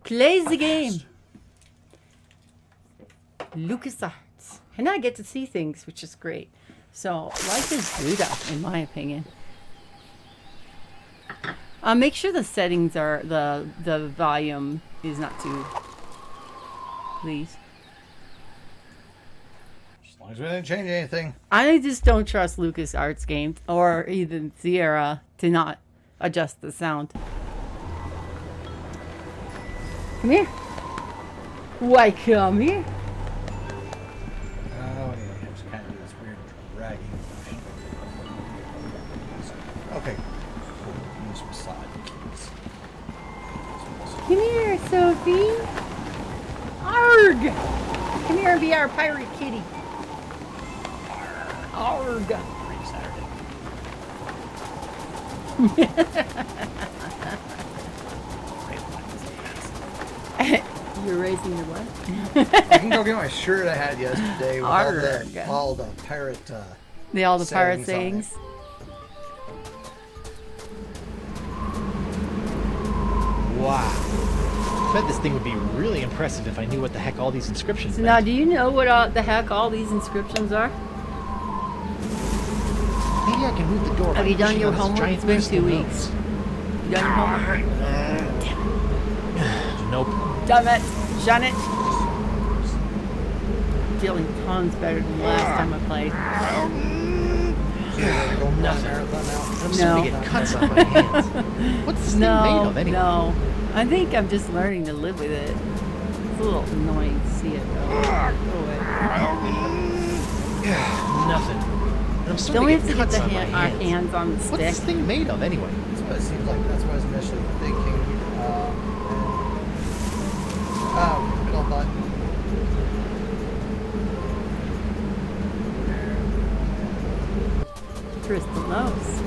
Plays the game. LucasArts. And I get to see things, which is great. So, life is Buddha, in my opinion. Make sure the settings are, the volume is not too, please. As long as we didn't change anything. I just don't trust LucasArts games, or even Sierra, to not adjust the sound. Come here. Why come here? Oh, yeah, just kind of do this weird dragging motion. Okay. Cool. Use some side keys. Come here, Sophie. Arg! Come here and be our pirate kitty. Arg! Free Saturday. You're raising your what? I can go get my shirt I had yesterday with all the pirate All the pirate sayings. sayings. Wow. I bet this thing would be really impressive if I knew what the heck all these inscriptions So meant. now, do you know what the heck all these inscriptions are? Maybe I can move the door. Have by you done pushing your on this homework? giant It's been crystal 2 nose. weeks. You done your homework? Nope. Damn it, Janet. Feeling tons better than last time I played. Nothing. I'm No. starting to get cuts on my hands. What's this thing made No, of anyway? no. I think I'm just learning to live with it. It's a little annoying to see it though. Go away. Nothing. And I'm Don't starting we to have get to get cuts the on my our hands. hands on the What's stick? this thing made of anyway? That's what it seems like. That's what I was initially thinking. Middle button. Crystal nose.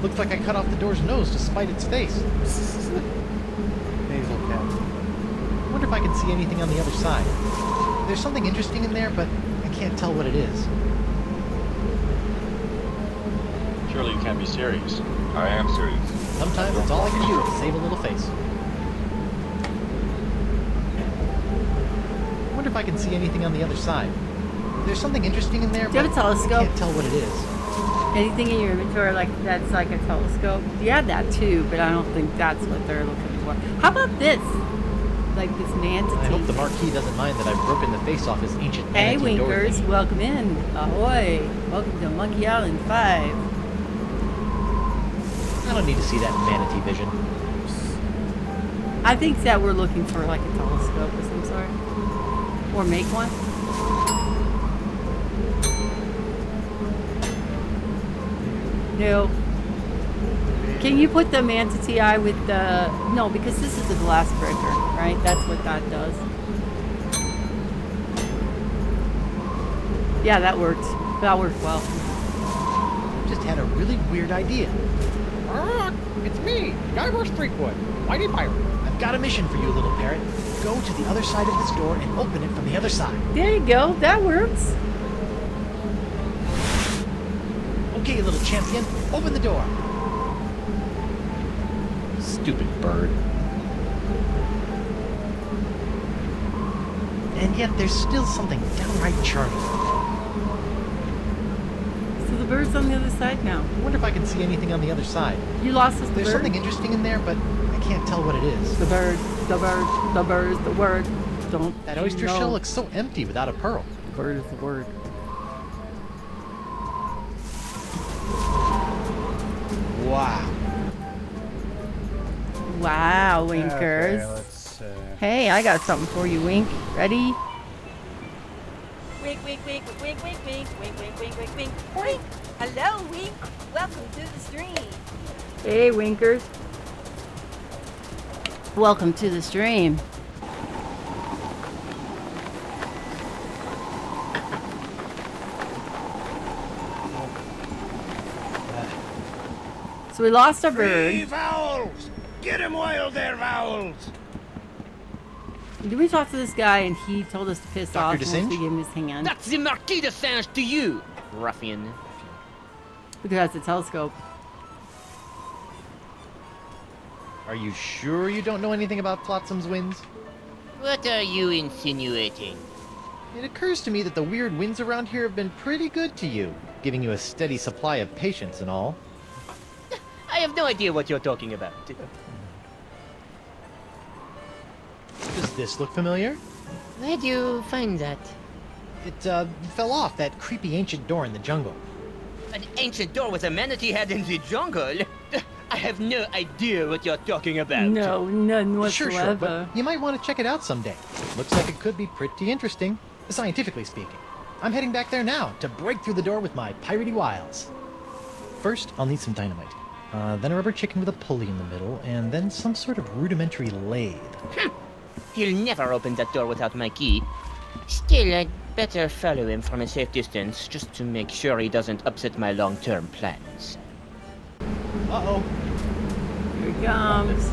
Looks like I cut off the door's nose to spite its face. Nasal cap. I wonder if I can see anything on the other side. There's something interesting in there, but I can't tell what it is. Surely you can't be serious. I am serious. Sometimes that's all I can do to save a little face. I wonder if I can see anything on the other side. There's something interesting in there, Do you have but a telescope? I can't tell what it is. Anything in your inventory like that's like a telescope? You have that too, but I don't think that's what they're looking for. How about this? Like this manatee. I hope the Marquis doesn't mind that I've broken the face off his ancient Hey manatee door Winkers, thingy. welcome in. Ahoy. Welcome to Monkey Island 5. I don't need to see that manatee vision. I think that we're looking for like a telescope of some sort. Or make one. No. Can you put the manatee eye with the... No, because this is a glass breaker, right? That's what that does. Yeah, that worked. That worked well. Just had a really weird idea. It's me, Diver Streakwood, Mighty Pirate. I've got a mission for you, little parrot. Go to the other side of this door and open it from the other side. There you go. That works. Okay, little champion, open the door. Stupid bird. And yet there's still something downright charming. So the bird's on the other side now. I wonder if I can see anything on the other side. You lost us the There's bird? something interesting in there, but I can't tell what it is. The bird, the bird, the bird is the word. Don't That you oyster know? shell looks so empty without a pearl. The bird is the word. Wow. Wow, Okay, Winkers. let's Hey, I got something for you, Wink. Ready? Wink, wink, wink, wink, wink, wink, wink, wink, wink, wink, wink, wink. Hello, Wink. Welcome to the stream. Hey, Winkers. Welcome to the stream. So we lost our bird. Vowels! Get him while they're vowels! Did we talk to this guy and he told us to piss Dr. off once we DeSange? gave him his hand? That's the Marquis de Singe to you, ruffian. Because it's a telescope. Are you sure you don't know anything about Flotsam's winds? What are you insinuating? It occurs to me that the weird winds around here have been pretty good to you, giving you a steady supply of patience and all. I have no idea what you're talking about. Does this look familiar? Where'd you find that? It, fell off that creepy ancient door in the jungle. An ancient door with a manatee head in the jungle? I have no idea what you're talking about. No, none whatsoever. Sure, but you might want to check it out someday. Looks like it could be pretty interesting, scientifically speaking. I'm heading back there now to break through the door with my piratey wiles. First, I'll need some dynamite. Then a rubber chicken with a pulley in the middle, and then some sort of rudimentary lathe. He'll never open that door without my key. Still, I'd better follow him from a safe distance, just to make sure he doesn't upset my long-term plans. Uh-oh. Here he comes.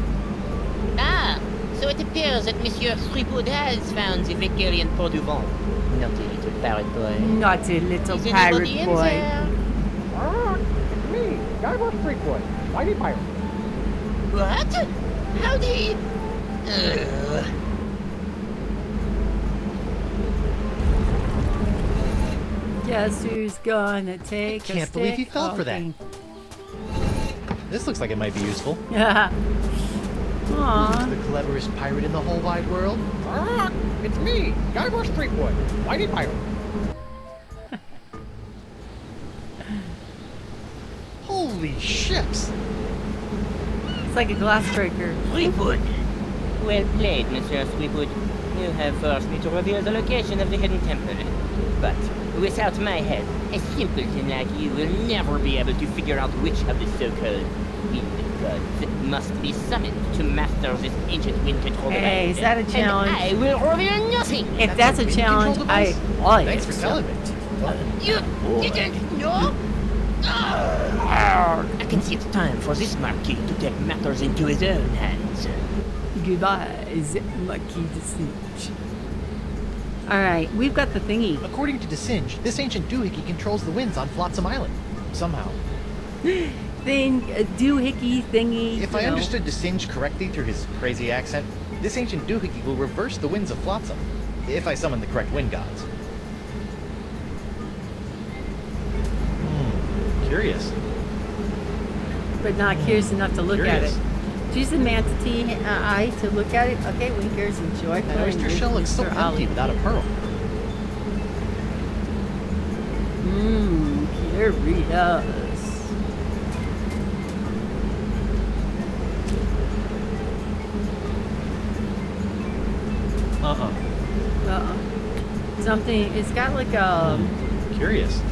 Ah, so it appears that Monsieur Threepwood has found the Vicarian Port du Vent. Naughty little pirate boy. Naughty little Is pirate anybody in boy. there? It's me, Guybrush Threepwood, Mighty Pirate. What? How'd he... Guess who's gonna take a Can't believe he stick fell for that. poking? This looks like it might be useful. Yeah. Aww. The cleverest pirate in the whole wide world. It's me, Guybrush Threepwood, Mighty Pirate. Holy ships! It's like a glass breaker. Threepwood! Well played, Monsieur Threepwood. You have forced me to reveal the location of the hidden temple. But without my help, a simpleton like you will never be able to figure out which of the so-called wind gods must be summoned to master this ancient wind control device. Hey, is that a challenge? And I will reveal nothing! If that's a wind challenge, control I device? like Thanks it. for telling me. You didn't know? I can see it's time for this Marquis to take matters into his own hands. Goodbye, Marquis de Singe. Alright, we've got the thingy. According to DeSinge, this ancient doohickey controls the winds on Flotsam Island. Somehow. Doohickey thingy. If I understood DeSinge correctly through his crazy accent, this ancient doohickey will reverse the winds of Flotsam, if I summon the correct wind gods. Curious. But not curious enough to look at it. Curious. Use the manatee eye to look at it. Okay, Winkers, enjoy That playing oyster with shell looks so Mr. empty Ollie. without a pearl. Curious. Something, it's got like a Curious.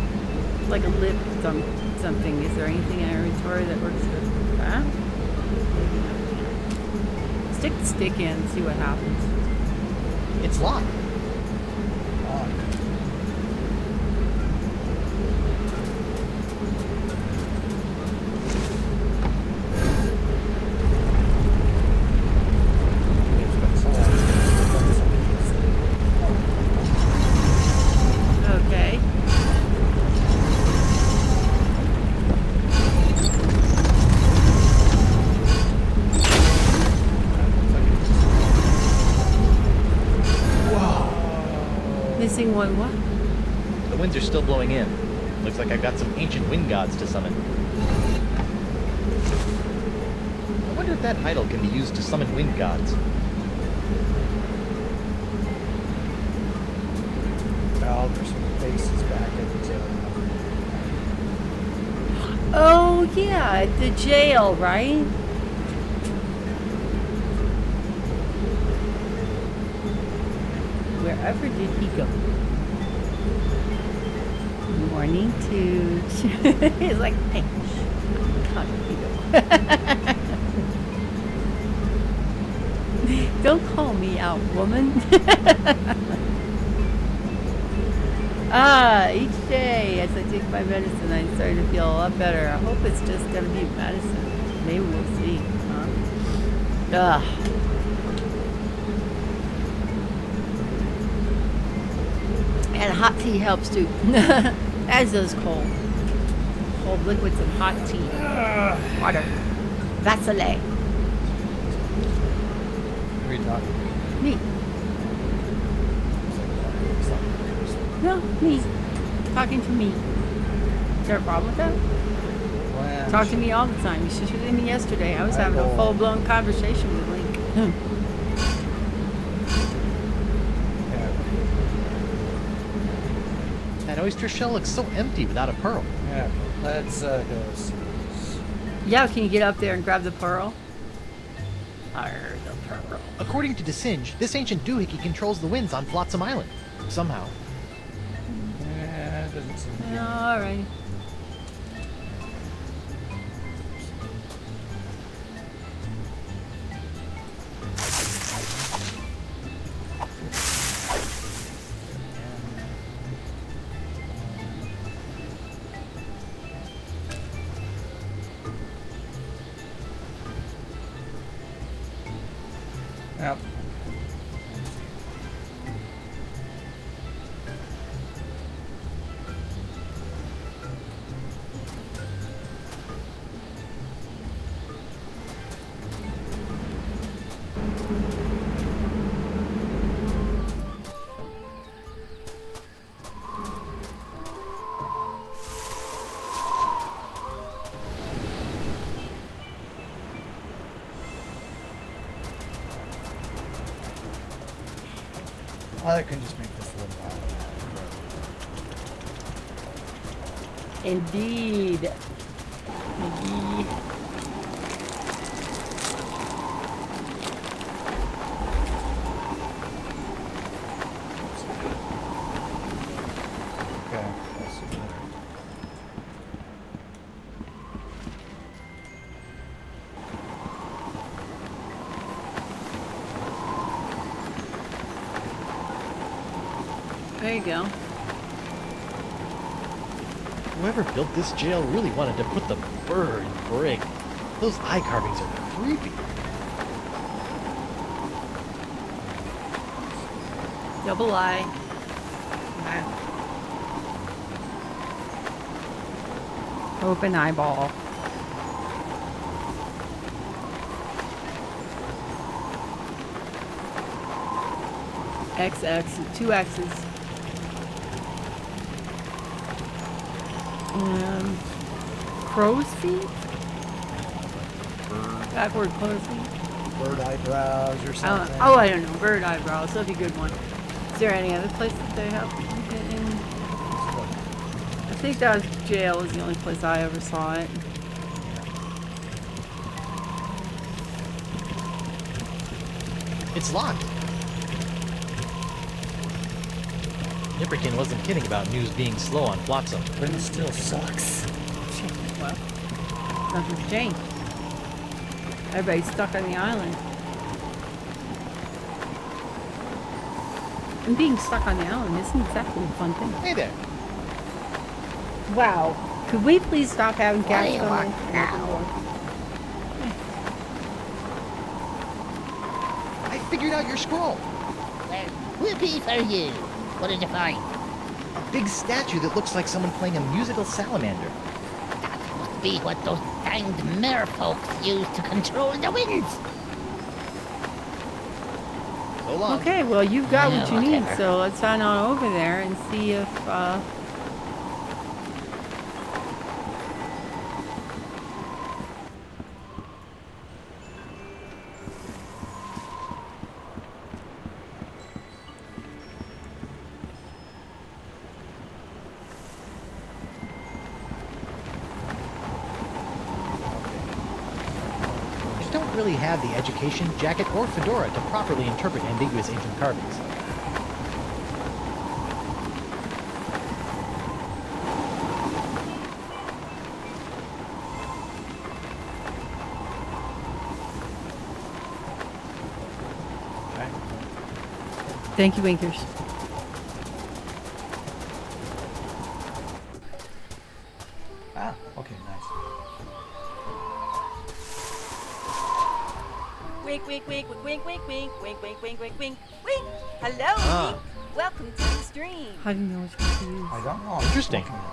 lip something. Is there anything in our inventory that works with that? Maybe not. Stick the stick in and see what happens. It's locked. Okay. Missing one what? The winds are still blowing in. Looks like I've got some ancient wind gods to summon. I wonder if that idol can be used to summon wind gods. Oh, there's some faces back at the Oh yeah, the jail, right? Wherever did he go? Morning Tooch. He's like, hey, how did he go? Don't call me out, woman. Each day as I take my medicine, I'm starting to feel a lot better. I hope it's just gonna be medicine. Maybe we'll see. Huh? And hot tea helps too, as does cold. cold liquids and hot tea. Water. Vasile. Who are you talking to? Me. No, me. Talking to me. Is there a problem with that? Well, Talk to me all the time. You should have seen me yesterday. I was having a full-blown conversation with Link. That oyster shell looks so empty without a pearl. Yeah, let's go see. Yeah, can you get up there and grab the pearl? Arr, the pearl. According to DeSinge, this ancient doohickey controls the winds on Flotsam Island. Somehow. Yeah, it doesn't seem to be. All right. Yep. I can just make this a little while. Indeed. Indeed. Okay, let's see. There you go. Whoever built this jail really wanted to put the fur in brick. Those eye carvings are creepy. Double eye. Wow. Open eyeball. XX, two X's. Crow's feet? Backward crow's feet? Bird eyebrows or something. I don't know. Bird eyebrows. That'd be a good one. Is there any other place that they have it in? I think that was jail is the only place I ever saw it. It's locked. Nipperkin wasn't kidding about news being slow on Flotsam. But it still sucks. Well, nothing's changed. Everybody's stuck on the island. And being stuck on the island isn't exactly a fun thing. Hey there. Wow. Could we please stop having cats coming now? I figured out your scroll. Well, whoopee for you. What did you find? A big statue that looks like someone playing a musical salamander. That must be what those danged merfolks use to control the winds. So long. Okay, well, you've got Yeah, what you need, whatever. so let's sign on over there and see if, You don't really have the education, jacket, or fedora to properly interpret ambiguous ancient carvings. thank you, Winkers. Ah, okay, nice. Wink, wink, wink, wink, wink, wink, wink, wink, wink, wink, wink, wink. Hello, Ah. Wink. Welcome to the stream. How do you know which one to use? I don't know. Interesting. I'm looking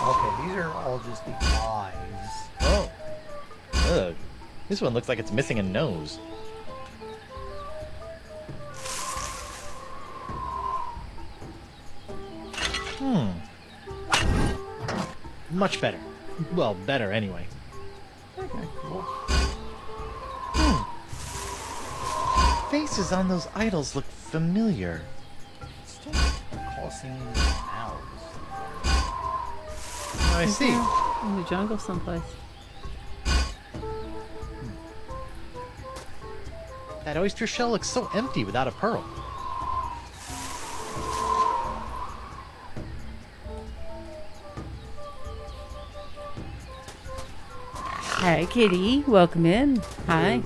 Okay, these are all just the eyes. Oh. Ugh. This one looks like it's missing a nose. Much better. Well, better anyway. Okay, cool. Faces on those idols look familiar. Still causing owls. I see. In the jungle someplace. That oyster shell looks so empty without a pearl. Hey, Kitty. Welcome in. Hi.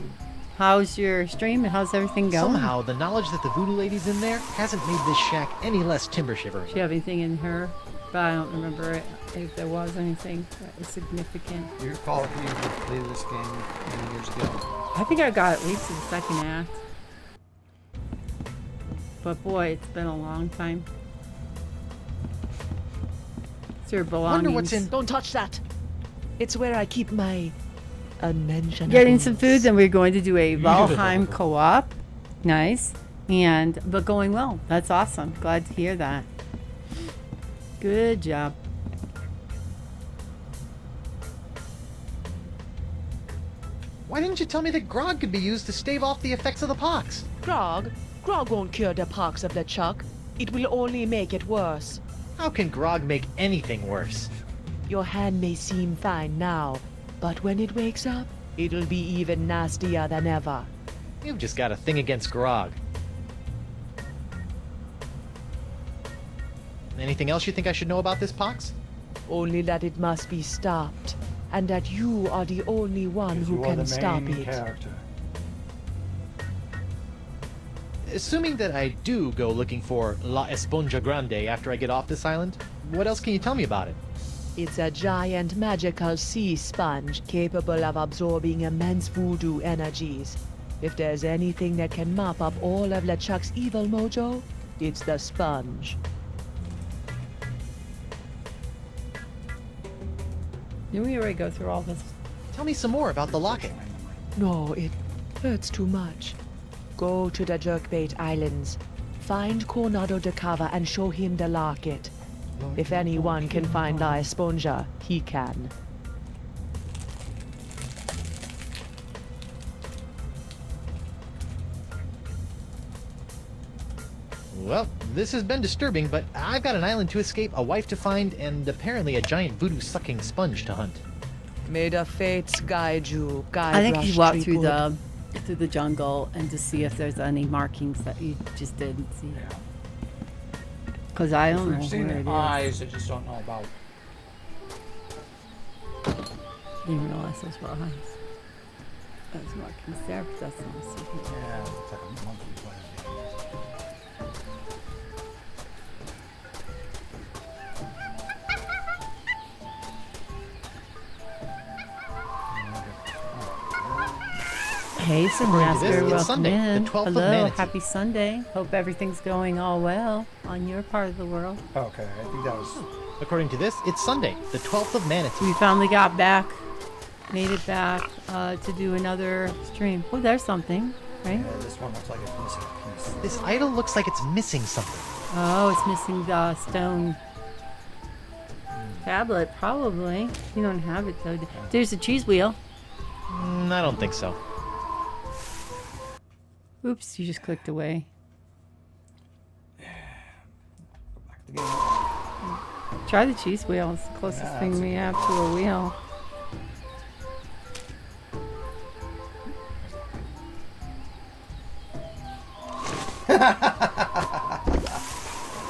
How's your stream and how's everything going? Somehow, the knowledge that the voodoo lady's in there hasn't made this shack any less timber shivering. Do you have anything in her? But I don't remember it. If there was anything that was significant. You recall if you played this game many years ago? I think I got at least to the second act. But boy, it's been a long time. It's your belongings. Wonder what's in. Don't touch that. It's where I keep my unmentionables. Getting some food, then we're going to do a Valheim co-op. Nice. But going well. That's awesome. Glad to hear that. Good job. Why didn't you tell me that grog could be used to stave off the effects of the pox? Grog? Grog won't cure the pox of LeChuck. It will only make it worse. How can grog make anything worse? Your hand may seem fine now, but when it wakes up, it'll be even nastier than ever. You've just got a thing against grog. Anything else you think I should know about this pox? Only that it must be stopped, and that you are the only one who can stop it. Assuming that I do go looking for La Esponja Grande after I get off this island, what else can you tell me about it? It's a giant magical sea sponge capable of absorbing immense voodoo energies. If there's anything that can mop up all of LeChuck's evil mojo, it's the sponge. Didn't we already go through all this? Tell me some more about the locket. No, it hurts too much. Go to the Jerkbait Islands. Find Coronado de Cava and show him the locket. If anyone can find La Esponja, he can. Well, this has been disturbing, but I've got an island to escape, a wife to find, and apparently a giant voodoo-sucking sponge to hunt. May the fates guide you, I think you walked through Threepwood. the jungle and to see if there's any markings that you just didn't see. Because I don't know I've seen where it the is. eyes, I just don't know about. Didn't realize those were eyes. Those markings there, but that's not a secret. Yeah, it's like a monkey playing. Hey, According to Master, this, it's welcome Sunday, in. the 12th of Hello, Manatee. happy Sunday. Hope everything's going all well on your part of the world. Okay, I think that was. According to this, it's Sunday, the 12th of Manatee. We finally got back, made it back to do another stream. Oh, there's something, right? Yeah, this one looks like it's missing a piece. This idol looks like it's missing something. Oh, it's missing the stone tablet, probably. You don't have it though. There's a cheese wheel. I don't think so. Oops, you just clicked away. Try the cheese wheel. It's the closest Yeah, thing that's we have to a wheel.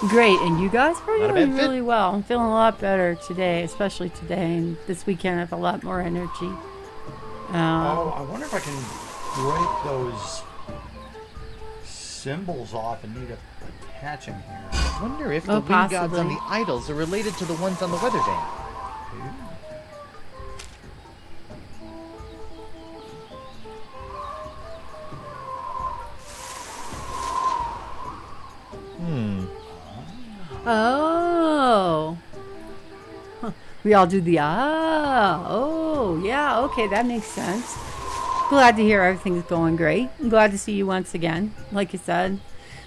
Great, and you guys are Not a doing bad fit. really well. I'm feeling a lot better today, especially today, and this weekend I have a lot more energy. Oh, I wonder if I can break those symbols off and need to attach them here. I wonder if the Oh, wind gods on possibly. the idols are related to the ones on the weather vane. Oh. Huh. We all do the oh, yeah, okay, that makes sense. Glad to hear everything's going great. I'm glad to see you once again. Like you said,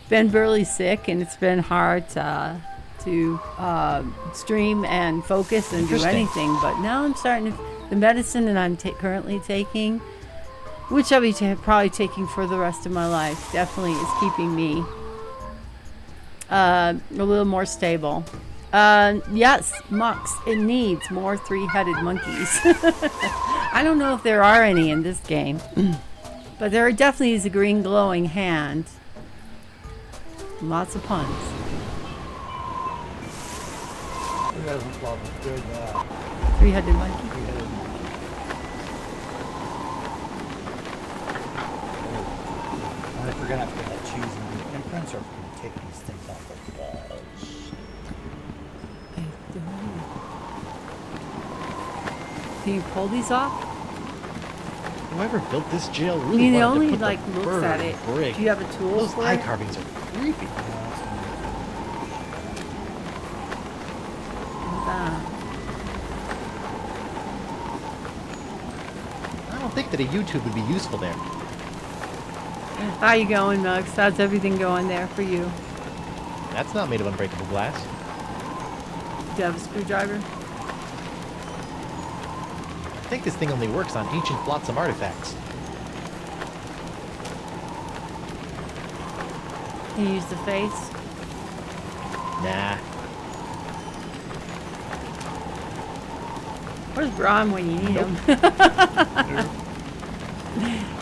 been really sick, and it's been hard to stream and focus and do anything. But now I'm starting to, the medicine that I'm currently taking, which I'll be probably taking for the rest of my life, definitely is keeping me a little more stable. Yes, Mux, it needs more three-headed monkeys. I don't know if there are any in this game, but there definitely is a green glowing hand. Lots of puns. Who doesn't love a good Three-headed monkey. three-headed monkey? I wonder if we're gonna have to get that cheese and the imprints, or if we're gonna take these things off the walls. I don't know. Can you pull these off? Whoever built this jail I really mean, it wanted only to put like the looks bird at it. brick. Do you have a tool Those for eye it? carvings are creepy. What's that? I don't think that a YouTube would be useful there. How you going, Mux? How's everything going there for you? That's not made of unbreakable glass. Do you have a screwdriver? I think this thing only works on ancient flotsam artifacts. Can you use the face? Nah. Where's Brom when you need him?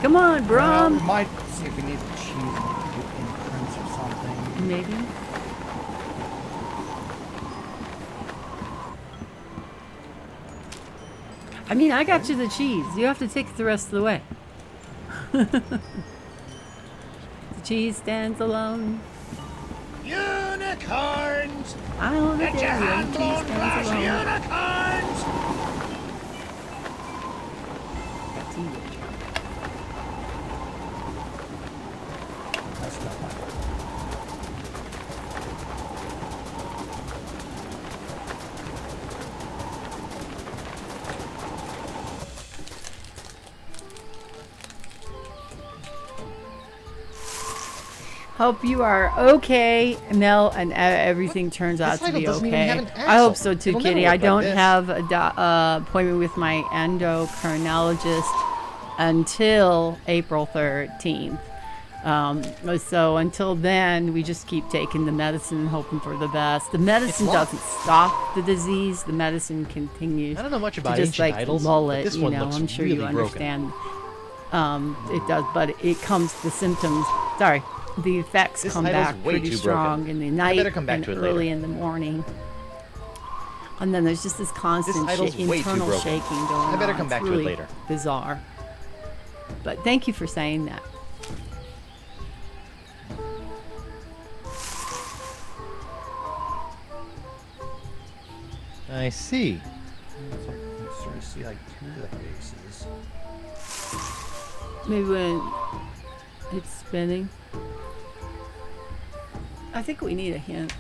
Come on, Well, Brom. we might see if we need the cheese and imprints or something. Maybe. I mean, I got you the cheese. You have to take it the rest of the way. The cheese stands alone. Unicorns! I don't know Get your hand blown glass unicorns! That's not my fault. Hope you are okay, Mel, and everything turns out to title be doesn't even okay. have an I hope axle. so too, It'll never Kitty. work I like don't this. have an appointment with my endocrinologist until April 13th. So until then, we just keep taking the medicine and hoping for the best. The medicine locked. doesn't stop the disease. The medicine continues I don't know much to about just ancient like idols, lull but it. this You one know, looks I'm sure really you broken. understand. It does, but it comes. The symptoms. Sorry, the effects This come idol's back way pretty too strong broken. in the night better come back and to it early later. in the morning. And then there's just this constant idol's way too internal broken. shaking going on. I better come It's back to it really later. Bizarre. But thank you for saying that. I see. So you sort of see like two of the faces. Maybe when it's spinning. I think we need a hint.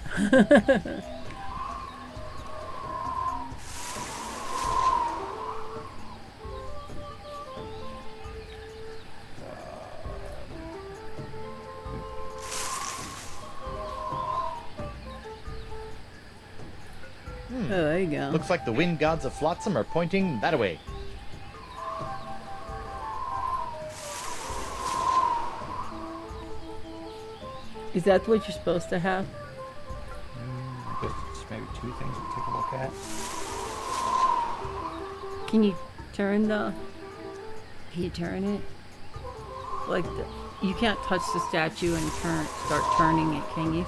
Oh, there you go. Looks like the wind gods of Flotsam are pointing that way. Is that what you're supposed to have? I guess it's maybe two things to take a look at. Can you turn the... Can you turn it? Like, you can't touch the statue and start turning it, can you?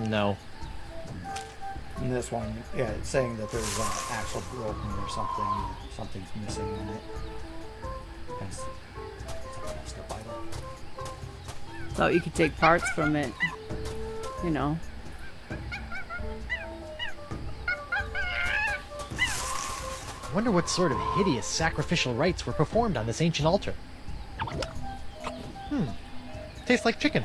No. And this one, yeah, it's saying that there's an axle broken or something. Something's missing in it. It's a messed up idol. Thought you could take parts from it. You know. I wonder what sort of hideous sacrificial rites were performed on this ancient altar. Tastes like chicken.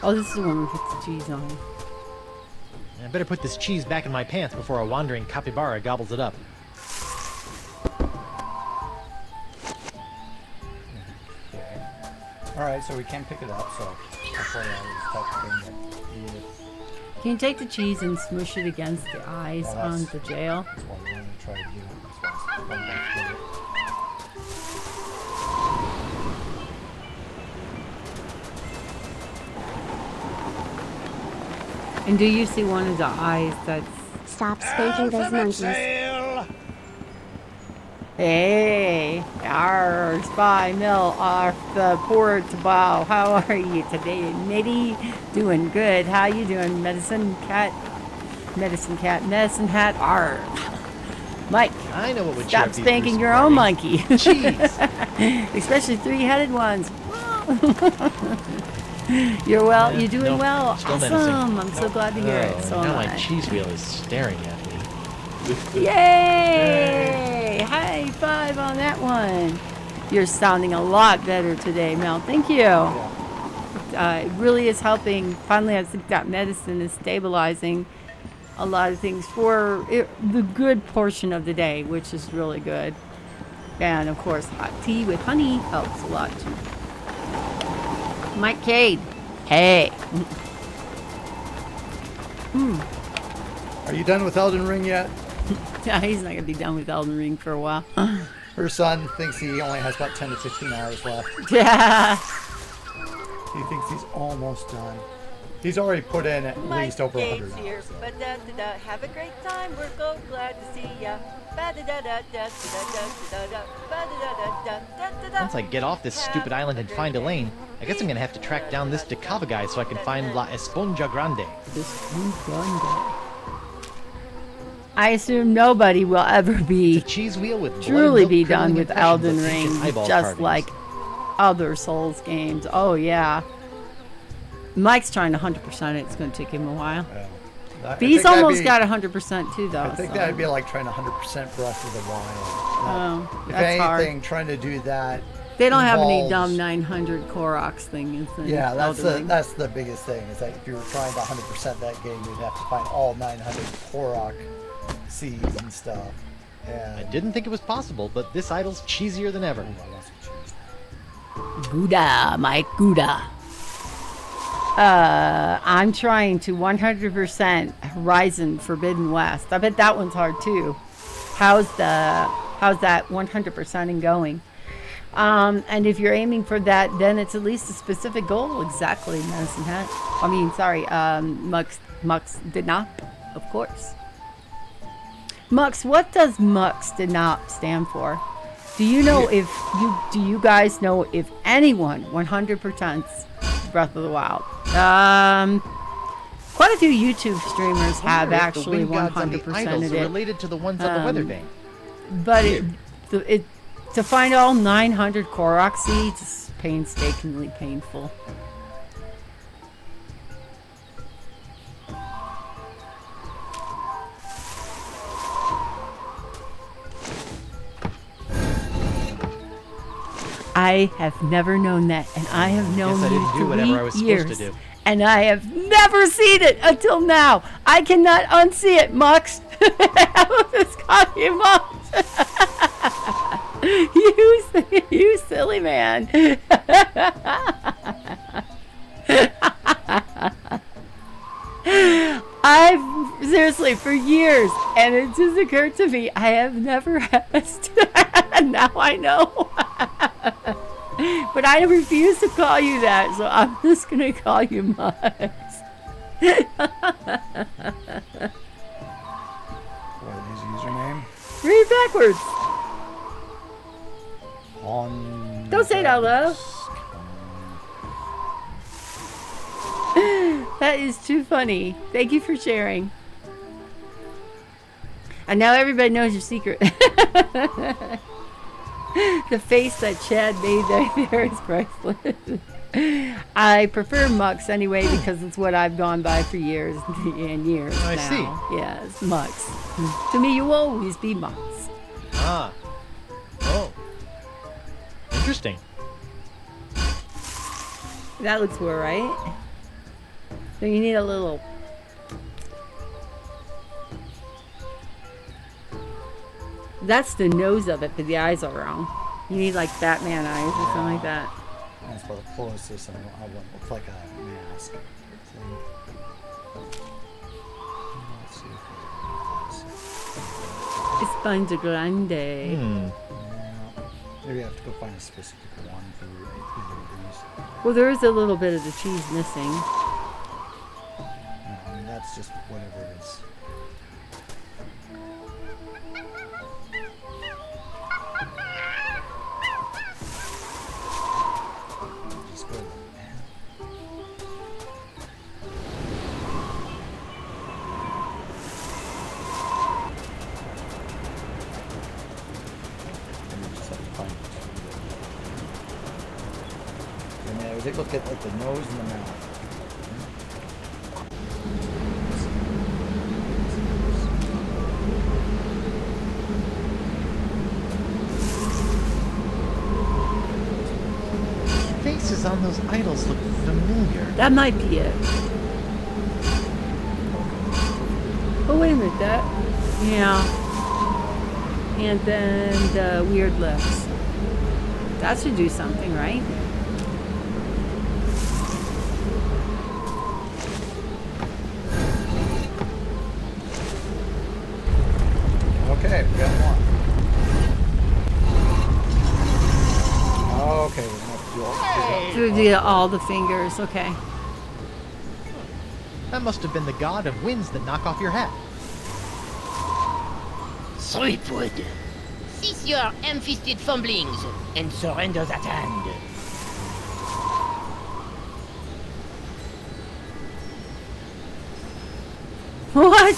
Oh, this is the one we put the cheese on. I better put this cheese back in my pants before a wandering capybara gobbles it up. Okay. Alright, so we can pick it up, so hopefully I was type of thing that Can you take the cheese and smush it against the eyes Yeah, on that's- the jail? that's what we want to try to do. That's why I was going back to it. And do you see one of the eyes that's... Stop spanking those monkeys. Hey, our Spy Mill off the port. Wow, how are you today, Nitty? Doing good. How you doing, Medicine Cat? Medicine Cat, Medicine Hat. Arr. Mike, I know what would cheer stop up these spanking gruesome your own parties. monkey. Cheese. Especially three-headed ones. You're well. Yeah, You're doing nope, well. still Awesome. menacing. I'm so glad to hear it. So now am my I. cheese wheel is staring at me. Yay! High five on that one. You're sounding a lot better today, Mel. Thank you. It really is helping. Finally, I think that medicine is stabilizing a lot of things for the good portion of the day, which is really good. And of course, hot tea with honey helps a lot too. Mike Cade. Hey. Are you done with Elden Ring yet? Yeah, he's not going to be done with Elden Ring for a while. Her son thinks he only has about 10 to 15 hours left. Yeah. He thinks he's almost done. He's already put in at least over 100 Gabe's hours. here. Ba-da-da-da. Have a great time. We're so glad to see ya. Ba-da-da-da-da-da-da-da-da. Ba-da-da-da-da-da-da-da. Once I get off this stupid island and find Elaine, I guess I'm gonna have to track down this Decava guy so I can find La Esponja Grande. I assume nobody will ever be The cheese wheel with truly blood-milk be curdling done with impressions Elden of Ring, ancient eyeball just carvings. like other Souls games. Oh yeah. Mike's trying to 100% it. It's going to take him a while. Yeah. I But he's think that'd almost be- got 100% too, though. I think so. that'd be like trying to 100% Breath of the Wild. Oh, If that's anything, hard. trying to do that. They don't have any involves- dumb 900 Koroks things. In Yeah, Elden Ring. that's the biggest thing. Is that if you were trying to 100% that game, you'd have to find all 900 Korok seeds and stuff. And I didn't think it was possible, but this idol's cheesier than ever. Ooh, I want some cheese. Gouda, Mike Gouda. I'm trying to 100% Horizon Forbidden West. I bet that one's hard too. How's that 100%ing going? And if you're aiming for that, then it's at least a specific goal. Exactly, Medicine Hat. I mean, sorry, Mux did not, of course. Mux, what does Mux did not stand for? Do you know do you guys know if anyone 100% Breath of the Wild? Quite a few YouTube streamers have Wonder if actually the wind gods on the 100%ed idols are it. related to the ones on the weather vane. But to find all 900 Korok seeds is painstakingly painful. I have never known that, and I have known Guess I you didn't do whatever I was 3 supposed years, to do. and I have never seen it until now. I cannot unsee it, Mux. How this got you, Mux? you silly man. I've seriously for years, and it just occurred to me I have never asked. Now I know. But I refuse to call you that, so I'm just gonna call you Mux. What is his username? Read backwards. On. Don't say it out loud. That is too funny. Thank you for sharing. And now everybody knows your secret. The face that Chad made right there is priceless. I prefer Mux anyway because it's what I've gone by for years and years I now. see. Yes, Mux. To me, you will always be Mux. Ah. Oh. Interesting. That looks all right. So you need a little. That's the nose of it, but the eyes are wrong. You need like Batman eyes or something like that. That's about the closest I want. Looks like a mask. thing. Let's see if Esponja Grande. yeah. Maybe I have to go find a specific one for either of these. Well, there is a little bit of the cheese missing. No, I mean, that's just whatever it is. Just go to just have to find it. And then they look at like the nose and the mouth. Faces on those idols look familiar. That might be it. Oh, wait a minute, that. Yeah. And then the weird lips. That should do something, right? Okay, we got one. Okay, we're gonna have to do all All the fingers, okay. That must have been the god of winds that knock off your hat. Threepwood, cease your ham-fisted fumblings and surrender that hand. What?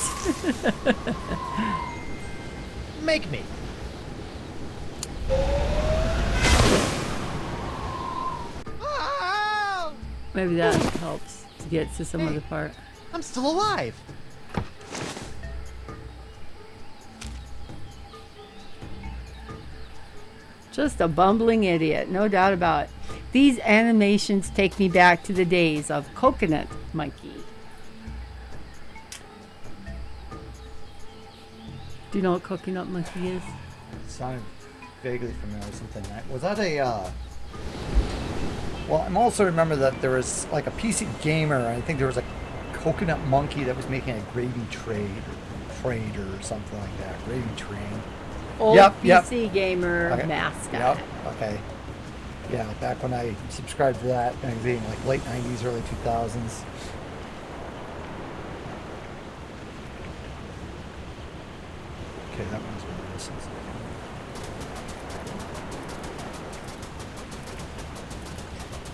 Make me. Maybe that helps to get to some other part. I'm still alive. Just a bumbling idiot, no doubt about it. These animations take me back to the days of Coconut Monkey. Do you know what Coconut Monkey is? It sounded vaguely familiar. Something that was that a. Well, I'm also remember that there was like a PC Gamer. I think there was a Coconut Monkey that was making a gravy trade or something like that. Gravy train. Old Yep, PC Gamer Okay. mascot. Yep. Okay. Yeah, back when I subscribed to that magazine, like late '90s, early 2000s. Okay, that one's been missing.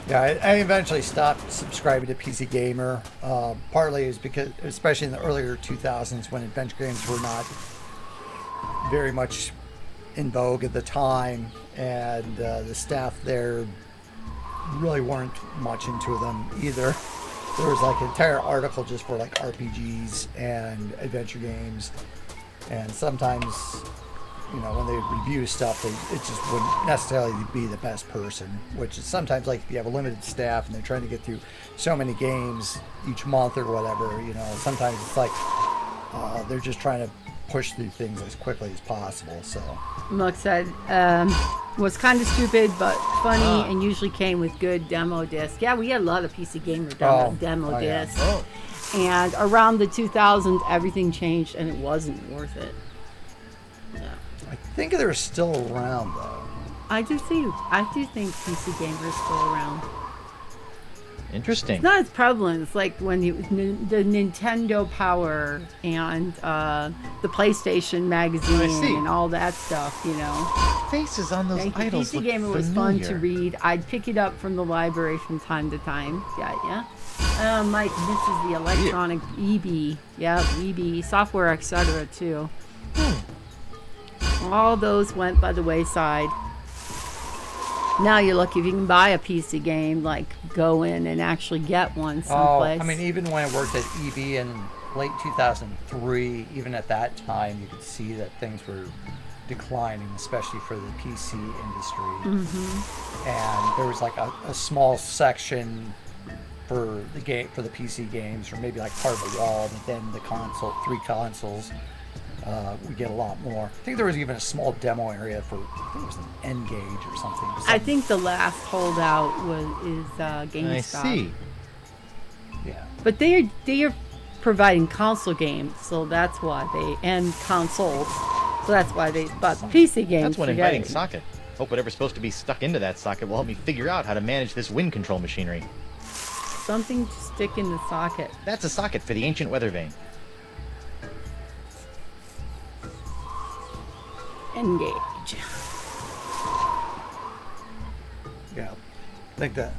Yeah, I eventually stopped subscribing to PC Gamer. Partly is because, especially in the earlier 2000s, when adventure games were not very much in vogue at the time, and the staff there really weren't much into them either. There was like an entire article just for like RPGs and adventure games, and sometimes, you know, when they review stuff, it just wouldn't necessarily be the best person, which is sometimes like if you have a limited staff and they're trying to get through so many games each month or whatever, you know, sometimes it's like they're just trying to push through things as quickly as possible. So Muck said, was kind of stupid but funny and usually came with good demo discs. Yeah, we had a lot of PC Gamer demo yeah. discs. And around the 2000s, everything changed and it wasn't worth it. Yeah. I think they're still around though. I do think PC Gamer is still around. Interesting. It's not as prevalent. It's like when the Nintendo Power and the PlayStation magazine and all that stuff, you know. Faces on those idols PC look Gamer was fun to familiar. read. I'd pick it up from the library from time to time. Yeah. Mike, this is the electronic EB. Yeah, EB, software, etc. too. All those went by the wayside. Now you're lucky if you can buy a PC game, like go in and actually get one someplace. I mean, even when I worked at EB in late 2003, even at that time, you could see that things were declining, especially for the PC industry. And there was like a small section for the game, for the PC games, or maybe like part of a wall, but then the console, 3 consoles, we get a lot more. I think there was even a small demo area for, I think it was an N-Gage or something. I think the last holdout is GameStop. I see. Yeah. But they are providing console games, so that's why and consoles, so that's why they bought the PC games. That's one for inviting games. socket. Hope whatever's supposed to be stuck into that socket will help me figure out how to manage this wind control machinery. Something to stick in the socket. That's a socket for the ancient weather vane. Engage. Yeah, I think that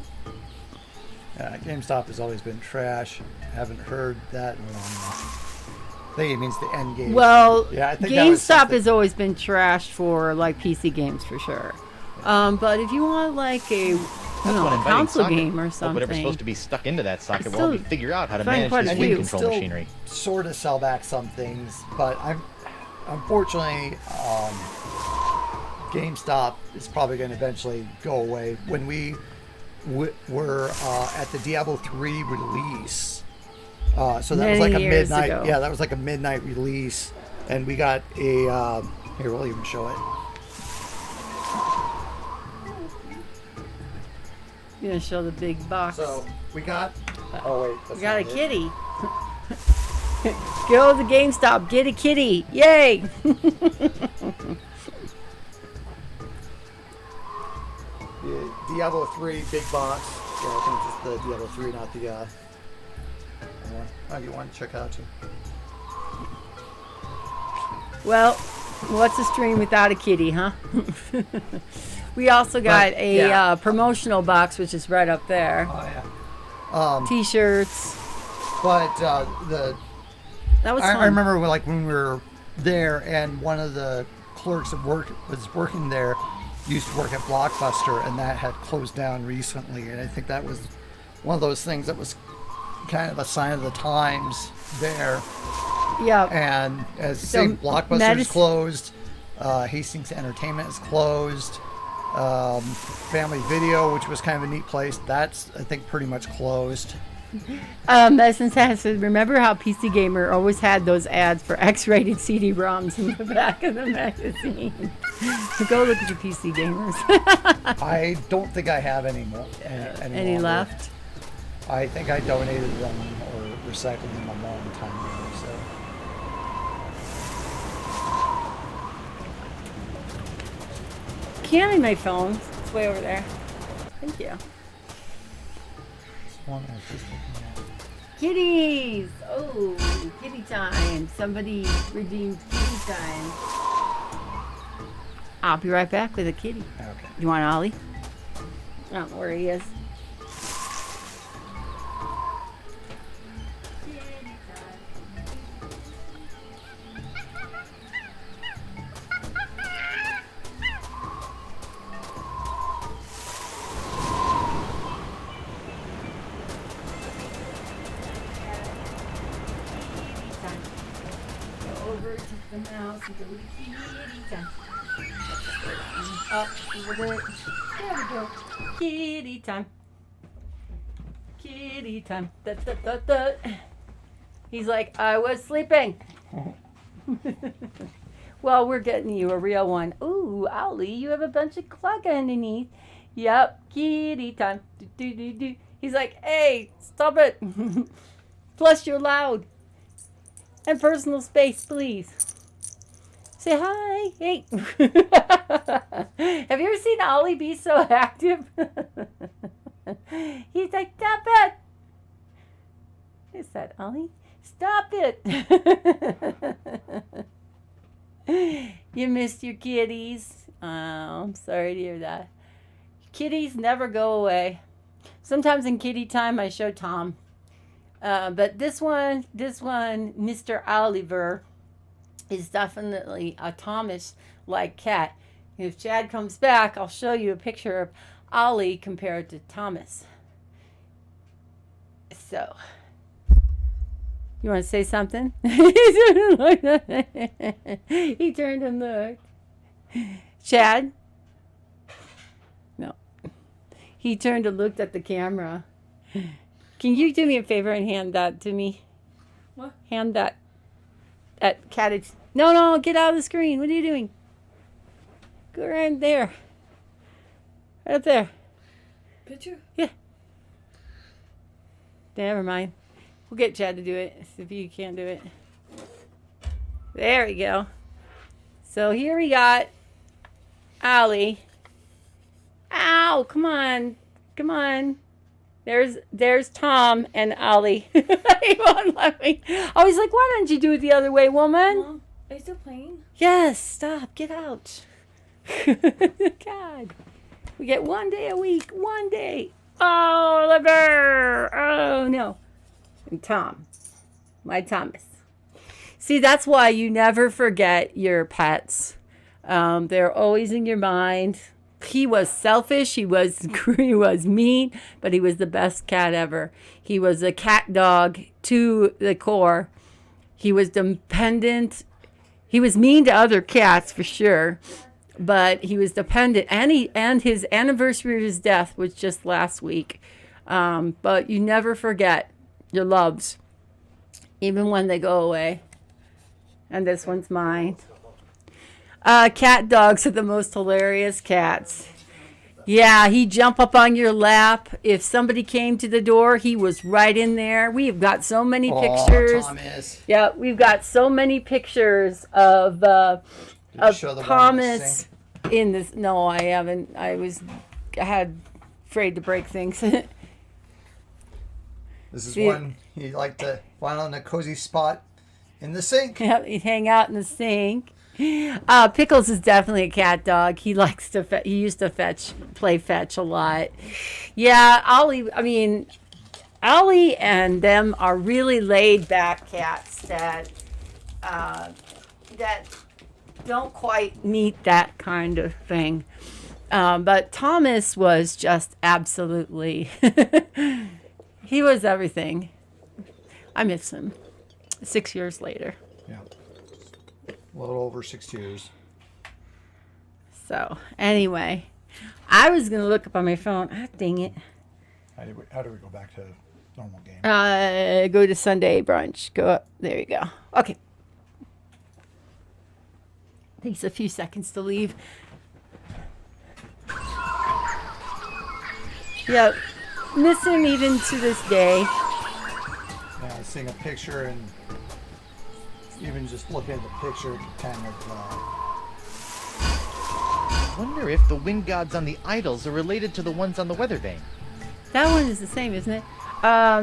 GameStop has always been trash. Haven't heard that in a long while. I think it means the N-Gage. Well, yeah, I think that was GameStop something- has always been trashed for like PC games for sure. But if you want like a That's one inviting console socket. game or Hope something, whatever's supposed to be stuck into that socket will Still help me figure out how to find manage quite a this few. wind You can control still machinery. sort of sell back some things, but unfortunately, GameStop is probably going to eventually go away. When we were at the Diablo 3 release, so that was like a Many years midnight. ago. Yeah, that was like a midnight release, and we got a. Here, we'll even show it. you're gonna show the big box. So we got. Oh wait, that's We got a not it. kitty. Go to GameStop, get a kitty! Yay! The Diablo 3 big box. Yeah, I think it's the Diablo 3, not the. Oh, you want to check out too? Well, what's a stream without a kitty, huh? We also got a yeah. promotional box, which is right up there. Oh yeah. T-shirts. But That was fun. I remember when we were there, and one of the clerks at work was working there, used to work at Blockbuster, and that had closed down recently. And I think that was one of those things that was kind of a sign of the times there. Yeah. And as So, say, Blockbuster is closed, Hastings Entertainment is closed. Family Video, which was kind of a neat place, that's I think pretty much closed. Medicine says, remember how PC Gamer always had those ads for X-rated CD-ROMs in the back of the magazine? Go look at the PC Gamers. I don't think I have any more. Any longer. left? I think I donated them or recycled them a long time ago. So Can't my phone. It's way over there. Thank you. this one I was just looking at. Kitties! Oh, kitty time. Somebody redeemed kitty time. I'll be right back with a kitty. Okay. You want Ollie? I don't know where he is. Go over to the mouse and go to kitty time. Up a little bit. There we go. Kitty time. Kitty time. Da, da, da, da. He's like, I was sleeping. Well, we're getting you a real one. Ooh, Owlie, you have a bunch of clock underneath. Yep, kitty time. Do, do, do, do. He's like, hey, stop it. Plus, you're loud. And personal space, please. Say hi. Hey. Have you ever seen Ollie be so active? He's like, stop it. Is that Ollie? Stop it. You missed your kitties. Oh, I'm sorry to hear that. Kitties never go away. Sometimes in kitty time I show Tom. But this one, Mr. Oliver, is definitely a Thomas-like cat. If Chad comes back, I'll show you a picture of Ollie compared to Thomas. So, you want to say something? He turned and looked. Chad? No. He turned and looked at the camera. Can you do me a favor and hand that to me? What? Hand that cat. No, get out of the screen. What are you doing? Go right there. Right up there. Picture? Yeah. Never mind. We'll get Chad to do it if you can't do it. There we go. So here we got Ollie. Ow, come on. Come on. There's Tom and Ollie. He won't let me. I was like, why don't you do it the other way, woman? Mom, are you still playing? Yes, stop. Get out. God. We get 1 day a week. 1 day. Oh, Oliver. Oh, no. And Tom. My Thomas. See, that's why you never forget your pets. They're always in your mind. He was selfish. He was mean, but he was the best cat ever. He was a cat dog to the core. He was dependent. He was mean to other cats for sure, but he was dependent. And his anniversary of his death was just last week. But you never forget your loves, even when they go away. And this one's mine. Cat dogs are the most hilarious cats. Yeah, he'd jump up on your lap. If somebody came to the door, he was right in there. We've got so many pictures. Thomas. Yeah, we've got so many pictures of Thomas in this. No, I haven't. I had afraid to break things. This is one he liked to find a cozy spot in the sink. Yeah, he'd hang out in the sink. Pickles is definitely a cat dog. He likes to. He used to play fetch a lot. Yeah, Ollie and them are really laid back cats that don't quite meet that kind of thing. But Thomas was just absolutely. He was everything. I miss him. 6 years later. Yeah. A little over 6 years. So, anyway, I was going to look up on my phone. Ah, dang it. How do we go back to normal game? Go to Sunday brunch. Go up. There you go. Okay. Takes a few seconds to leave. Yep. Miss him even to this day. Yeah, seeing a picture and even just looking at the picture kind of. I wonder if the wind gods on the idols are related to the ones on the weather vane. That one is the same, isn't it?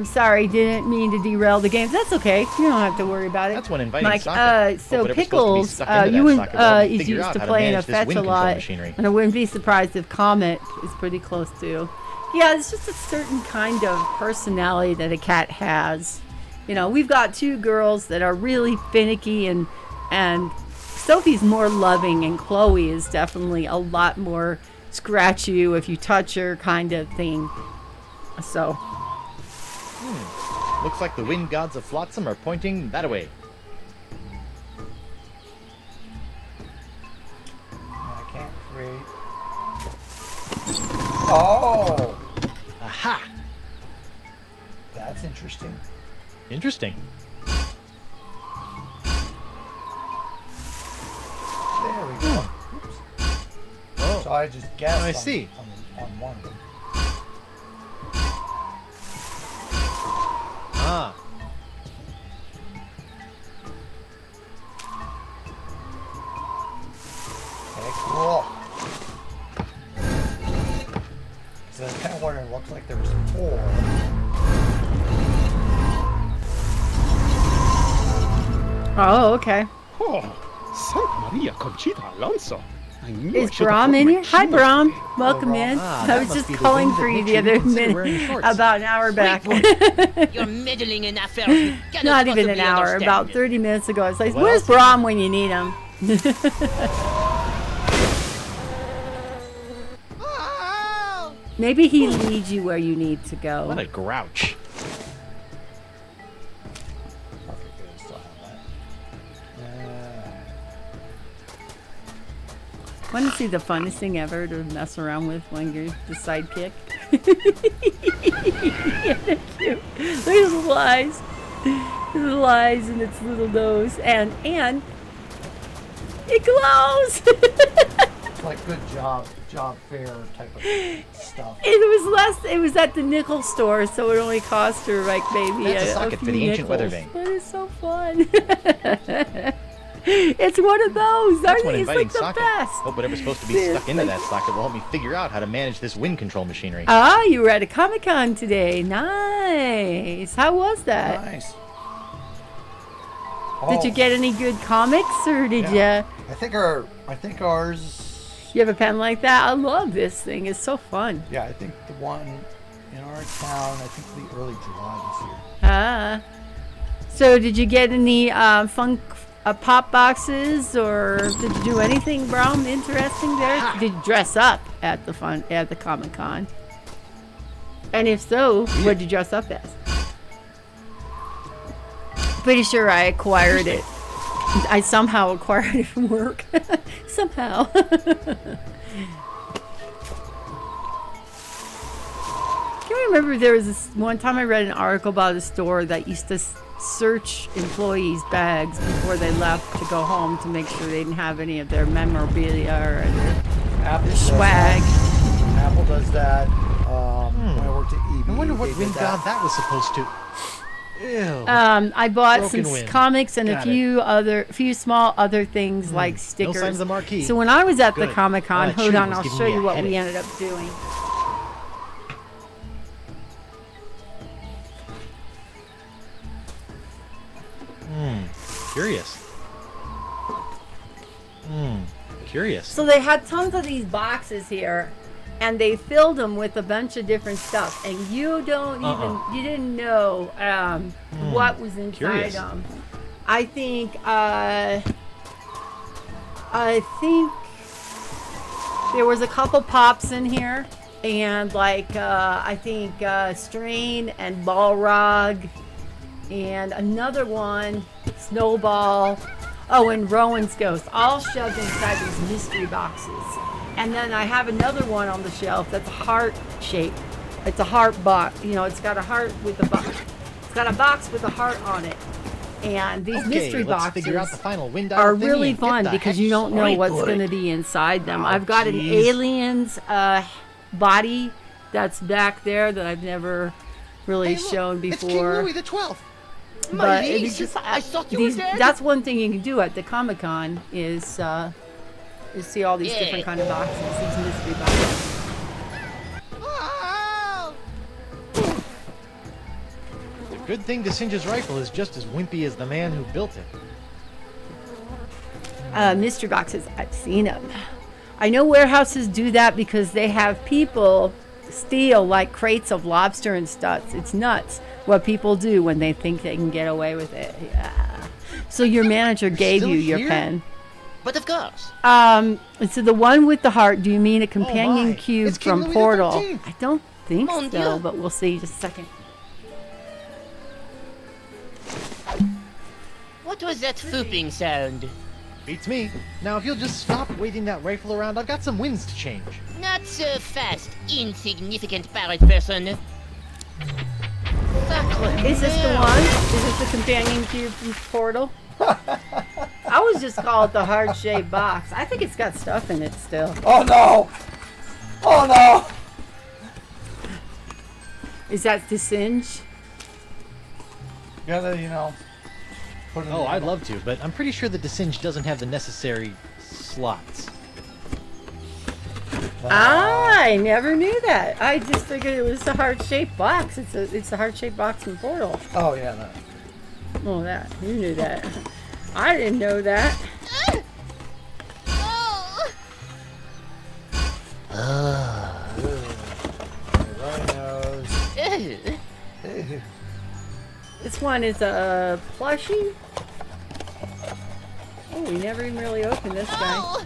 Sorry, didn't mean to derail the game. That's okay. You don't have to worry about it. That's one inviting Mike, soccer. so Pickles, you would is used to playing a fetch a lot, and I wouldn't be surprised if Comet is pretty close to. Yeah, it's just a certain kind of personality that a cat has. You know, we've got two girls that are really finicky, and Sophie's more loving, and Chloe is definitely a lot more scratch you if you touch her kind of thing. So. Looks like the wind gods of Flotsam are pointing that way. I can't create. Oh! Aha! That's interesting. Interesting. There we go. Oops. Oh. So I just guessed I see. On one of them. Ah. Okay, cool. So I'm kind of wondering, it looks like there was 4. Oh, okay. Oh, Santa Maria Conchita Alonso. I knew Is Brom in here? Hi, Brom. Welcome in. Ah, I that was must just be the calling wind for that you makes the you other reconsider wearing minute, shorts. about an hour back. You're meddling in affairs you cannot Not even an possibly hour, understand. about 30 minutes ago. I was like, Well, where's Brom when you need him? Maybe he leads you where you need to go. What a grouch. Okay, good. I still have that. Want to see the funnest thing ever to mess around with when you're the sidekick? Yeah, they're cute. Look at his little eyes. His little eyes and its little nose. And it glows! It's like good job fair type of stuff. It was at the nickel store, so it only cost her like maybe That's a a socket few for the ancient weather nickels. vane. But it's so fun. It's one of those. That's Aren't one they? It's inviting like the socket. best. Hope whatever's supposed to be stuck into that socket will help me figure out how to manage this wind control machinery. Ah, you were at a Comic-Con today. Nice. How was that? Nice. Did you get any good comics, or did I think ours. you have a pen like that? I love this thing. It's so fun. Yeah, I think the one in our town. I think the early July this year. Ah. So did you get any fun pop boxes, or did you do anything, Brom, interesting there? Did you dress up at the Comic-Con? And if so, what did you dress up as? Pretty sure I acquired it. I somehow acquired it from work. Somehow. Can you remember there was this one time I read an article about a store that used to search employees' bags before they left to go home to make sure they didn't have any of their memorabilia or their swag. Apple does that. When I worked at EB, I wonder what they did wind god that was supposed to. Ew. I bought Broken some wind. comics and Got a few small other things like No stickers. signs of the marquee. So when I was at the Good. Comic-Con, That hold tree on, was I'll giving show me you a what we headache. ended up doing. Curious. Curious. So they had tons of these boxes here, and they filled them with a bunch of different stuff, and you didn't know what was inside Curious. them. I think there was a couple pops in here, and I think Strain and Balrog, and another one, Snowball. Oh, and Rowan's Ghost, all shoved inside these mystery boxes. And then I have another one on the shelf that's heart shaped. It's a heart box. You know, it's got a heart with a box. It's got a box with a heart on it. And these mystery let's boxes figure out the final wind are thingy really and get fun the because heck you don't know what's started. going to be inside them. Oh, I've got an geez. alien's body that's back there that I've never really shown It's King before. Louis the 12th. But niece, it's just, I thought you were dead. that's one thing you can do at the Comic-Con is see all these different kind of boxes, these mystery boxes. The good thing to Singe's rifle is just as wimpy as the man who built it. Mystery boxes, I've seen them. I know warehouses do that because they have people steal like crates of lobster and stuff. It's nuts what people do when they think they can get away with it. Yeah. So your manager gave still you your here? pen. But of course. So the one with the heart, do you mean a companion my. cube It's King from Louis Portal? XIII. I don't think Mon so, Dieu. but we'll see. Just a second. What was that fooping sound? Beats me. Now, if you'll just stop waving that rifle around, I've got some winds to change. Not so fast, insignificant parrot person. Is this the one? Is this the companion cube from Portal? I was just call it the heart-shaped box. I think it's got stuff in it still. Oh no! Oh no! Is that the Singe? Gotta, put it in Oh, the- I'd love to, but I'm pretty sure the Desinge doesn't have the necessary slots. I never knew that. I just figured it was a heart-shaped box. It's a heart-shaped box from Portal. Oh yeah, no. Oh, that. You knew that. I didn't know that. Everybody knows. This one is a plushie. Oh, we never even really opened this guy.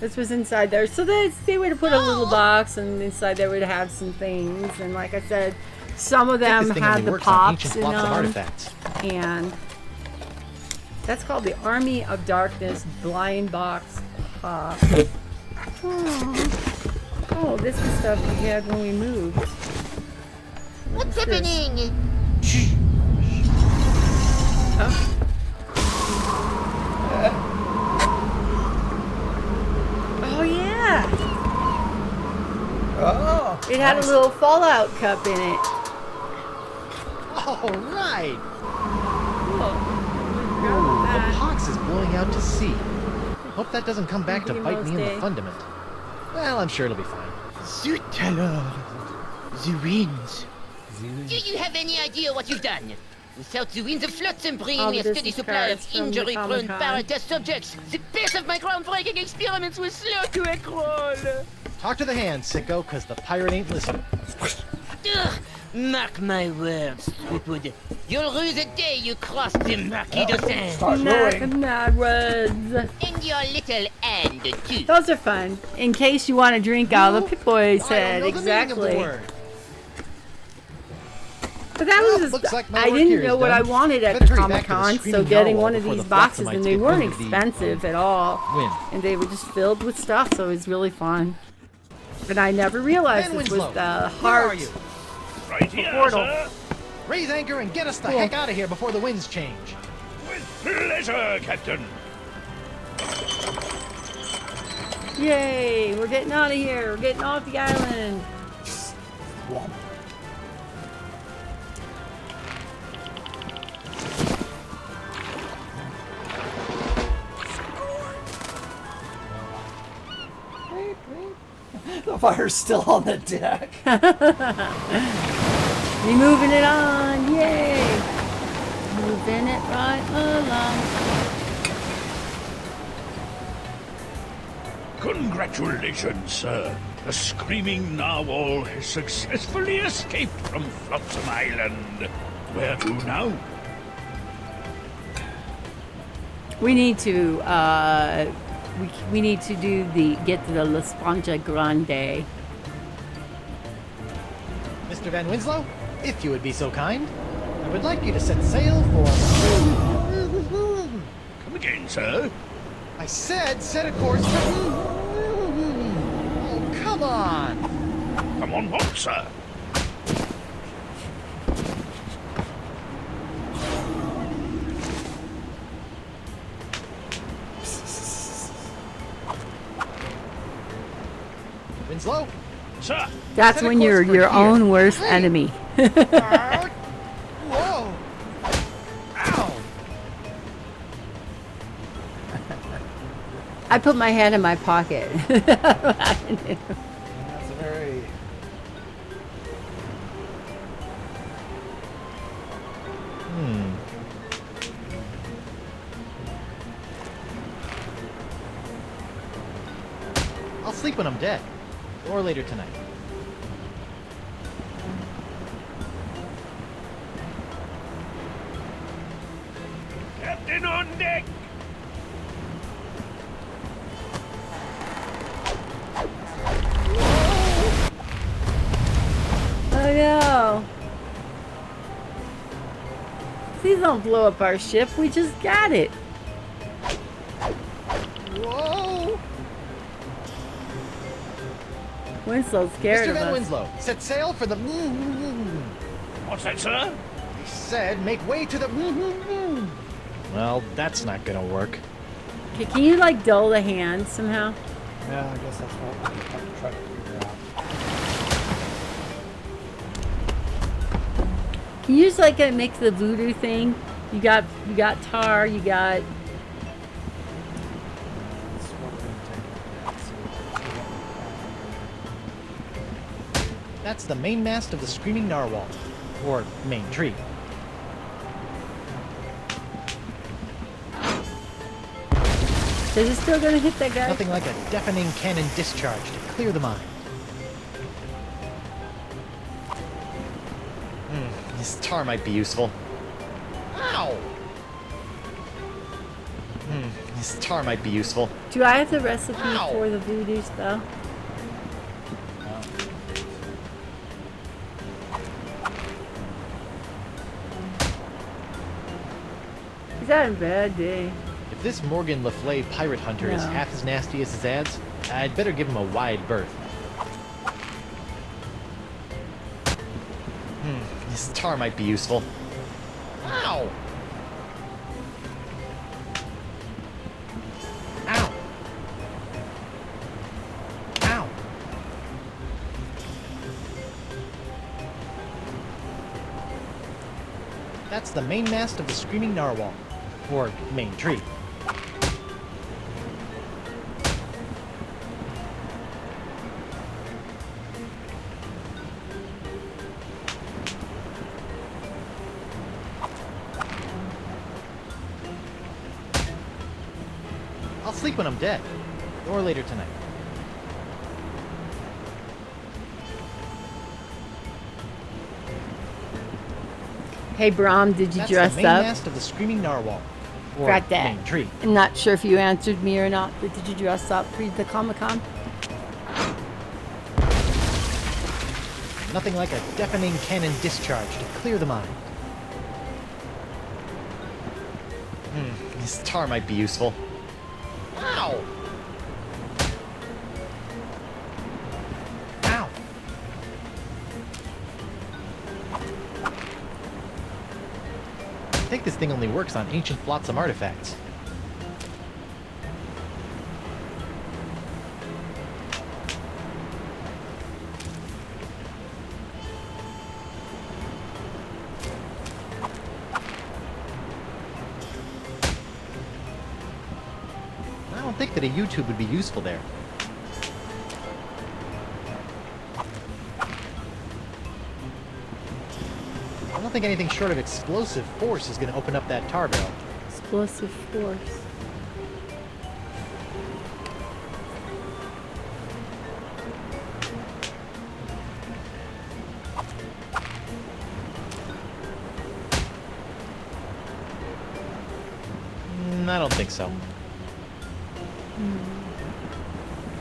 This was inside there. So they would have put a little box, and inside there would have some things. And like I said, some of them This thing had only the works on pops ancient in blocks of them. artifacts. And that's called the Army of Darkness Blind Box Pop. Oh, this is stuff we had when we moved. What happening? Oh yeah, Oh, it had a little Fallout cup in it. All right. The pox is blowing out to sea. Hope that doesn't come back to bite me in the fundament. Well, I'm sure it'll be fine. Zut alors! The winds. Do you have any idea what you've done? Without the winds of Flotsam bringing All me the a steady business supply of cards from the injury-prone Comic-Con. paratest subjects, the pace of my groundbreaking experiments was slow to crawl. Talk to the hand, sicko, because the pirate ain't listening. Ugh, mark my words, Sweetwood. You'll rue the day you cross the Marquis de Saint. start brewing. And your little hand, too. Those are fun. In case you want to drink out of the Pip-Boy said. I don't know the meaning of the Exactly. word. But that Well, was just, looks like my I work didn't here know is what done. I wanted at Better the hurry back to the Comic-Con, so Screaming getting Narwhal one of before these the boxes, Flotsamites and they get weren't wind of the, expensive at all. wind. And they were just filled with stuff, so it was really fun. And I never realized Ben this was Winslow, the where are heart you? Right here, portal. sir. Raise anchor and get us the heck out of here before the winds change. With pleasure, Captain. Yay! We're getting out of here. We're getting off the island. Womp. The fire's still on the deck. We moving it on. Yay! Moving it right along. Congratulations, sir. The Screaming Narwhal has successfully escaped from Flotsam Island. Where to now? We need to we need to get to the La Sponja Grande. Mr. Van Winslow, if you would be so kind, I would like you to set sail for... Come again, sir. I said set a course for... Oh, come on! Come on, what, sir? Winslow? Sir. That's Set a when you're course for your here. own worst Hey. enemy. Whoa! Ow! I put my hand in my pocket. That's a very... I'll sleep when I'm dead. Or later tonight. Captain on deck. Oh no! Please don't blow up our ship. We just got it. Whoa! Winslow's scared Mr. of Van us. Winslow, set sail for the... What's that, sir? I said make way to the... Well, that's not gonna work. Okay, can you like dull the hand somehow? Yeah, I guess that's what I'm trying to figure out. Can you just like make the voodoo thing? You got tar. You got. That's what we're gonna take. That's the main mast of the Screaming Narwhal. Or main tree. Is it still gonna hit that guy? Nothing like a deafening cannon discharge to clear the mind. This tar might be useful. Ow! This tar might be useful. Do I have the recipe Ow. for the voodoo spell? He's having a bad day. If this Morgan Le Fay pirate hunter is No. half as nasty as his ads, I'd better give him a wide berth. This tar might be useful. Ow! Ow! Ow! That's the main mast of the Screaming Narwhal. Or main tree. I'll sleep when I'm dead. Or later tonight. Hey, Brom, did you That's dress the main up? mast of the Screaming Narwhal. Or Got that. main tree. I'm not sure if you answered me or not, but did you dress up for the Comic-Con? Nothing like a deafening cannon discharge to clear the mind. This tar might be useful. Ow! Ow! I think this thing only works on ancient flotsam artifacts. I don't think that a U-tube would be useful there. I don't think anything short of explosive force is going to open up that tar barrel. Explosive force. I don't think so.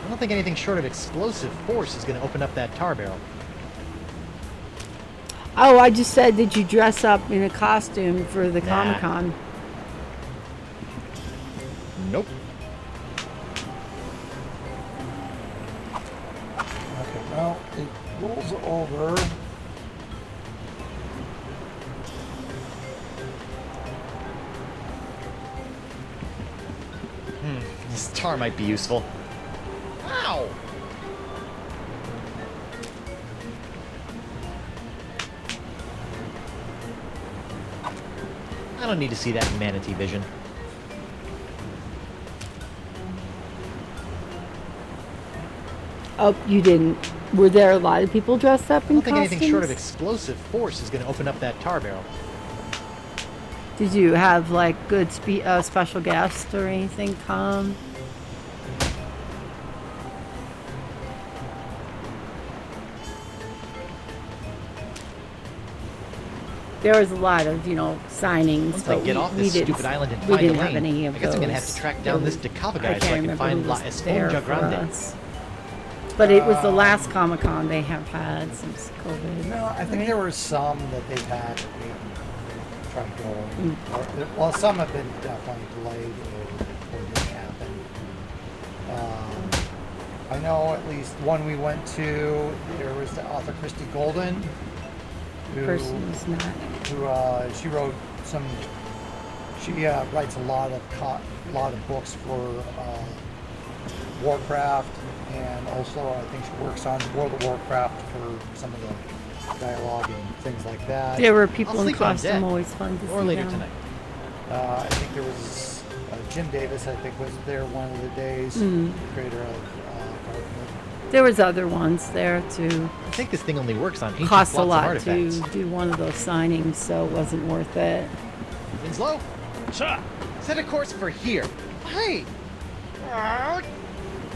I don't think anything short of explosive force is going to open up that tar barrel. Oh, I just said, did you dress up in a costume for the Nah. Comic-Con? Nope. Okay, well, it rolls over. This tar might be useful. Ow! I don't need to see that in manatee vision. Oh, you didn't. Were there a lot of people dressed up I in don't think costumes? anything short of explosive force is going to open up that tar barrel. Did you have like good special guests or anything come? There was a lot of, signings, Once but I get off this didn't, stupid island and we find a didn't have lane, any of I guess I'm going to have those. to track down this Decava guy so I can't can remember find who La was there Esponja for Grande. us. But it was the last Comic-Con they have had since COVID. No, I think right? there were some that they've had that we haven't tried going. Well, some have been definitely delayed or didn't happen. I know at least one we went to, there was the author Christy Golden, who, Person was not. she wrote some, she writes a lot of books for Warcraft, and also I think she works on World of Warcraft for some of the dialogue and things like that. There were people I'll in sleep when I'm costume, dead. always fun to Or see later them. tonight. I think there was Jim Davis, I think, was there one of the days, creator of Darkwood. There was other ones there too. I think this thing only works on ancient Cost a flotsam lot artifacts. to do one of those signings, so it wasn't worth it. Winslow, Sir, set a course for here. Hey!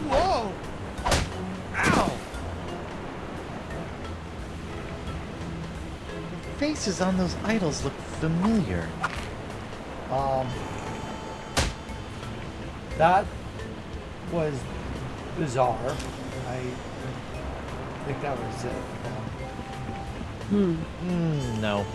Whoa! Ow! The faces on those idols look familiar. That was bizarre. I think that was it. No.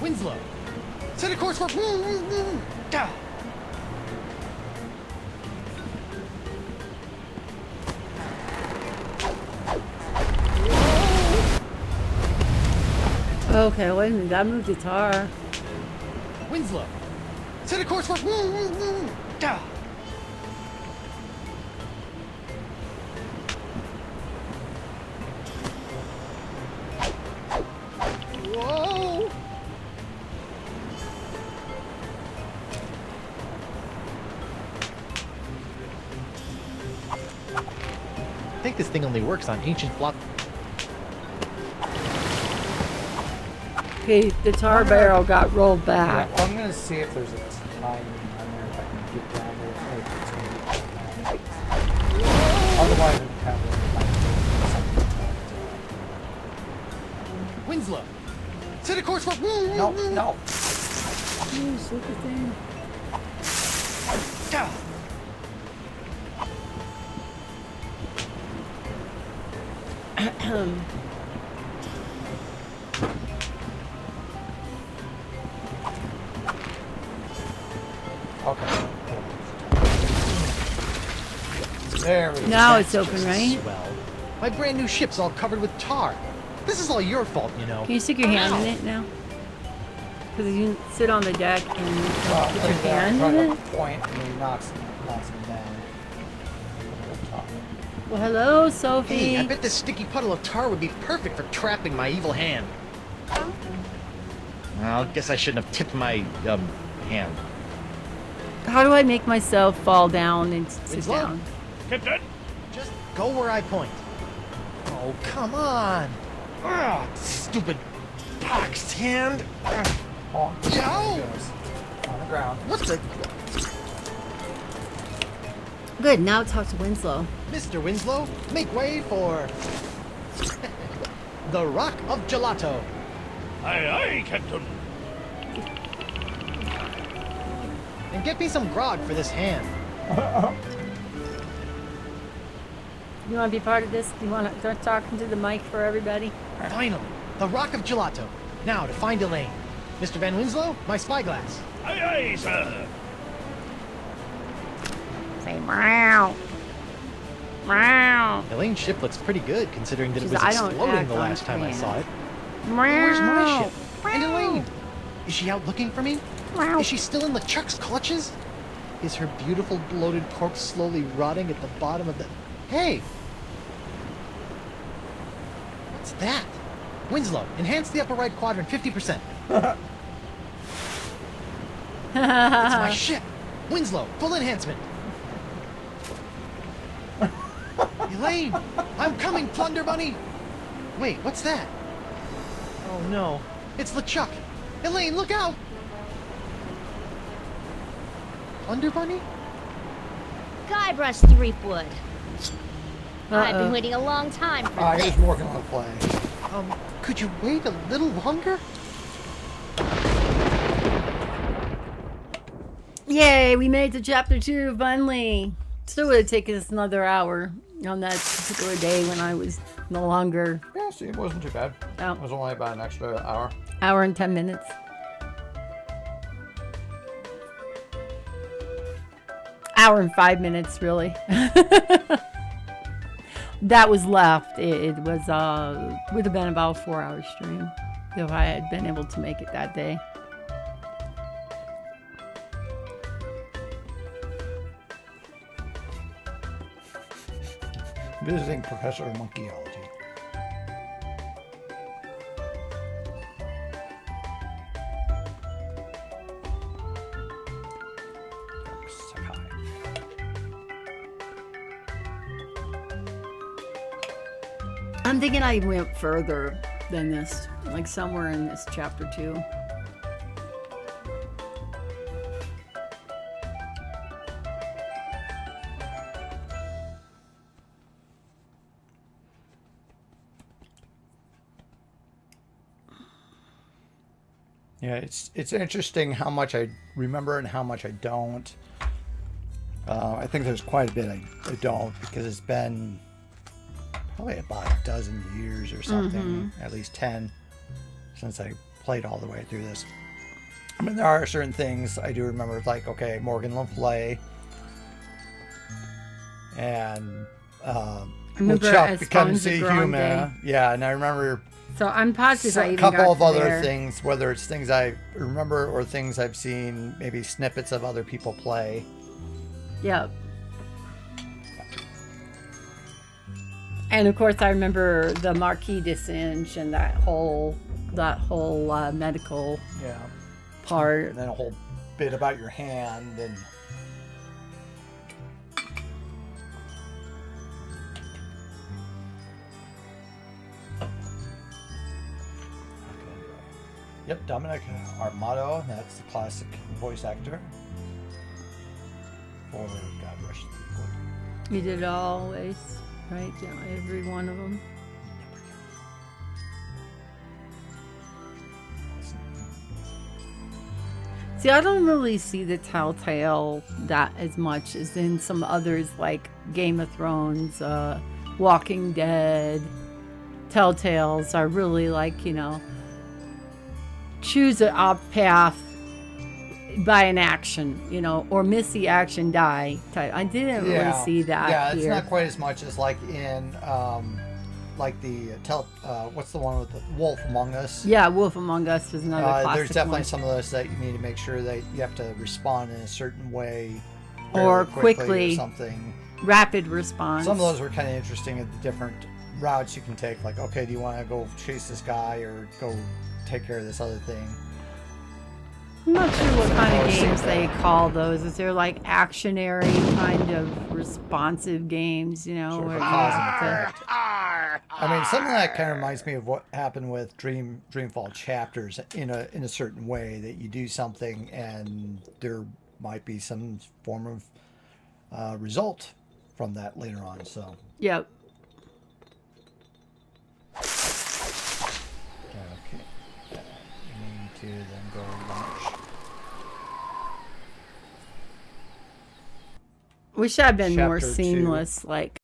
Winslow, set a course for... Gah! Okay, wait a minute. That moved the tar. Winslow, set a course for... Gah! Whoa! I think this thing only works on ancient block. Okay, the tar barrel got rolled back. Yeah, I'm gonna see if there's a time on there if I can get down there. Hey, it's gonna be otherwise, I'm kind of Winslow, set a course for... no, no. Ooh, stupid thing. Gah! Okay. There we go. Now it's open, right? Swell. My brand new ship's all covered with tar. This is all your fault, you know. Can you stick your hand in it now? Because you sit on the deck and you Well, put your like that, hand trying in to it. point and he knocks him down. Well, hello, Hey, Sophie. I bet this sticky puddle of tar would be perfect for trapping my evil hand. Well, guess I shouldn't have tipped my, hand. How do I make myself fall down and sit Winslow? down? Captain, Just go where I point. Oh, come on. Ugh, stupid boxed hand. Oh, Joe! there he goes. On the ground. What the... Good, now talk to Winslow. Mr. Winslow, make way for... the Rock of Gelato. aye, aye, Captain. And get me some grog for this hand. You want to be part of this? You want to start talking to the mic for everybody? Finally, the Rock of Gelato. Now to find Elaine. Mr. Van Winslow, my spyglass. Aye, aye, sir. Say meow. Meow. Elaine's ship looks pretty good, considering that She's- it was I don't exploding act the last time I on saw it. Meow. Where's my ship? And Elaine? Is she out looking for me? Meow. Is she still in LeChuck's clutches? Is her beautiful bloated corpse slowly rotting at the bottom of the... Hey! What's that? Winslow, enhance the upper right quadrant 50%. It's my ship! Winslow, full enhancement! Elaine! I'm coming, Plunder Bunny! Wait, what's that? Oh no, it's LeChuck! Elaine, look out! Plunder Bunny? Guybrush Threepwood. I've been waiting a long time for He's this. working on the play. Could you wait a little longer? Yay, we made it to chapter 2 finally. Still would have taken us another hour on that particular day when I was no longer Yeah, see, it wasn't too bad. Oh. It was only about an extra hour. hour and 10 minutes. Hour and 5 minutes, really. That was left. It was would have been about a 4-hour stream if I had been able to make it that day. Visiting Professor of Monkeyology. Sakai. I'm thinking I went further than this, like somewhere in this chapter 2. Yeah, it's interesting how much I remember and how much I don't. I think there's quite a bit I don't because it's been probably about a dozen years or something, at least 10, since I played all the way through this. I mean, there are certain things I do remember, like, okay, Morgan Le Fay and remember LeChuck becoming Esponja Human. Grande. Yeah, and I remember So I'm positive I a even couple got of to other there. things, whether it's things I remember or things I've seen, maybe snippets of other people play. Yep. And of course, I remember the Marquis de Singe and that whole medical Yeah. part. And then a whole bit about your hand and. Yep, Dominic Armato, that's the classic voice actor for Guybrush Threepwood. You did it always, right? Yeah, every one of them. See, I don't really see the Telltale that as much as in some others like Game of Thrones, Walking Dead. Telltales are really like, you know, choose an off path by an action, you know, or miss the action, die type. I didn't really see that Yeah, it's here. not quite as much as like in like the what's the one with the Wolf Among Us? Yeah, Wolf Among Us is another classic There's definitely one. some of those that you need to make sure that you have to respond in a certain way, Or very quickly. or something. Rapid response. Some of those were kind of interesting at the different routes you can take. Like, okay, do you want to go chase this guy or go take care of this other thing? I'm not sure what kind of Or games sync they that. call those. Is there like actionary kind of responsive games, you know? Sort of where a you cause and have to- effect. I mean, something that kind of reminds me of what happened with Dreamfall chapters in a certain way, that you do something and there might be some form of result from that later on. So Yep. okay, you need to then go launch. Wish I'd been more Chapter 2. seamless, like